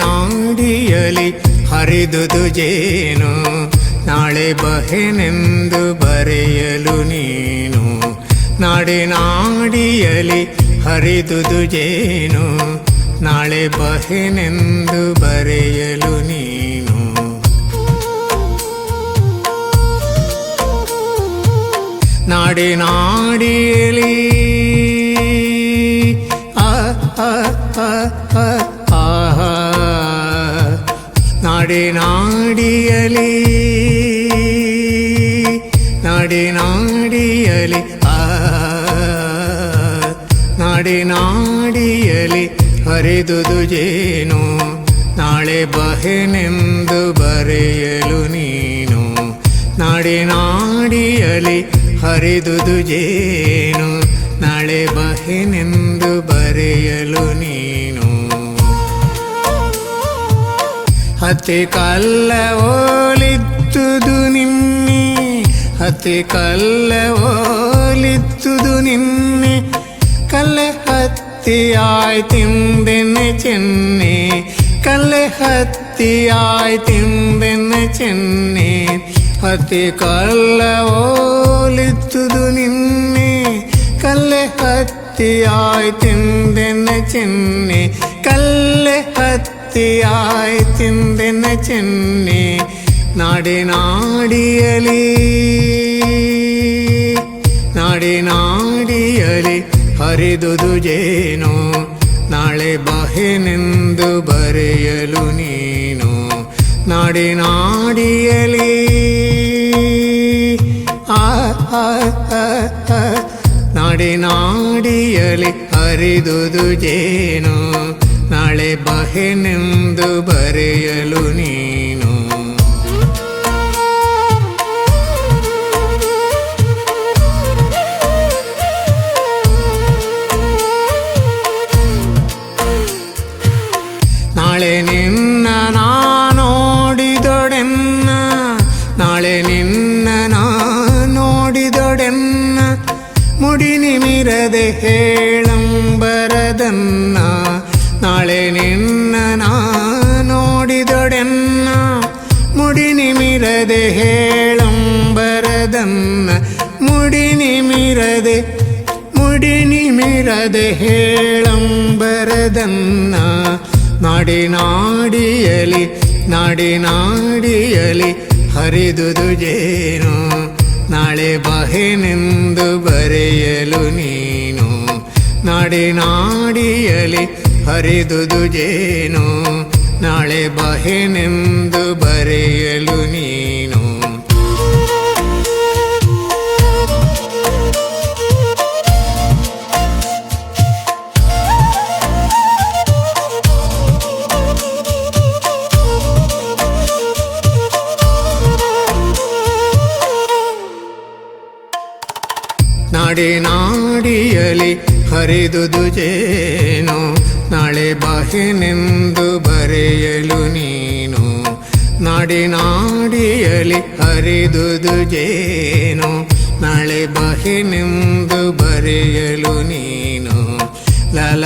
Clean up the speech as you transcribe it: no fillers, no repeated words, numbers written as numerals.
ನಾಡಿಯಲಿ ಹರಿದುದು ಜೇನು ನಾಳೆ ಬಹೆನೆಂದು ಬರೆಯಲು ನೀನು. ನಾಡಿಯಲಿ ಹರಿದುದು ಜೇನು ನಾಳೆ ಬಹೆನೆಂದು ಬರೆಯಲು ನೀನು. ನಾಡಿಯಲಿ ಆಹಾ ನಾಡಿಯಲಿ ನಾಡಿಯಲಿ ಹರಿದುದು ಜೇನು ನಾಳೆ ಬಹೆನೆಂದು ಬರೆಯಲು ನೀನು. ನಾಡಿಯಲಿ ಹರಿದುದು ಜೇನು ನಾಳೆ ಬಹೆನೆಂದು ಬರೆಯಲು ನೀನು. ಹತ್ತಿ ಕಲ್ಲ ಓಲಿತ್ತುದು ನಿನ್ನೆ, ಹತ್ತಿ ಕಲ್ಲ ಓಲಿತ್ತುದು ನಿನ್ನೆ, ಕಲ್ಲೆ ಹತ್ತಿಯಾಯ್ತಿಂದೆನೆ ಚೆನ್ನೆ, ಕಲ್ಲೆ ಹತ್ತಿಯಾಯ್ತಿಂದೆನೆ ಚೆನ್ನೆ. ಹತ್ತಿ ಕಲ್ಲ ಓಲಿತ್ತುದು ನಿನ್ನೆ, ಕಲ್ಲೆ ಹತ್ತಿಯಾಯ್ತಿಂದೆನೆ ಚೆನ್ನೆ, ಕಲ್ಲೆ ಹತ್ತಿಯಾಯ್ತಿಂದೆನೆ ಚೆನ್ನೆ. ನಾಡಿಯಲಿ ಹರಿದುದು ಜೇನು ನಾಳೆ ಬಹೆನೆಂದು ಬರೆಯಲು ನೀನು. ನಾಡಿಯಲಿ ನಾಡಿಯಲಿ ಹರಿದುದು ಜೇನು ನಾಳೆ ಬಹೆನೆಂದು ಬರೆಯಲು ನೀನು. ನಾಳೆ ನಿನ್ನ ನೋಡಿದೊಡೆನ್ನ, ನಾಳೆ ನಿನ್ನ ನೋಡಿದೊಡೆನ್ನ, ಮುಡಿ ನಿಮಿರದೆ ಹೇಳಂಬರದನ್ನ. ನಾಳೆ ನಿನ್ನ ನೋಡಿದೊಡೆನ್ನ, ಮುಡಿ ನಿಮಿರದೆ ಹೇಳಂಬರದನ್ನ, ಮುಡಿ ನಿಮಿರದೆ ಹೇಳಂಬರದನ್ನ. ನಾಡಿಯಲಿ ಹರಿದುದು ಜೇನು ನಾಳೆ ಬಹೆನೆಂದು ಬರೆಯಲು ನೀನು. ನಾಡಿಯಲಿ ಹರಿದುದು ಜೇನು ನಾಳೆ ಬಹೆನೆಂದು ಬರೆಯಲು ನೀನು. ನಾಡಿಯಲಿ ಹರಿದುದು ಜೇನು ನಾಳೆ ಬಹೆನೆಂದು ಬರೆಯಲು ನೀನು. ನಾಡಿಯಲಿ ಹರಿದುದು ಜೇನು ನಾಳೆ ಬಹೆನೆಂದು ಬರೆಯಲು ನೀನು. ಲಲ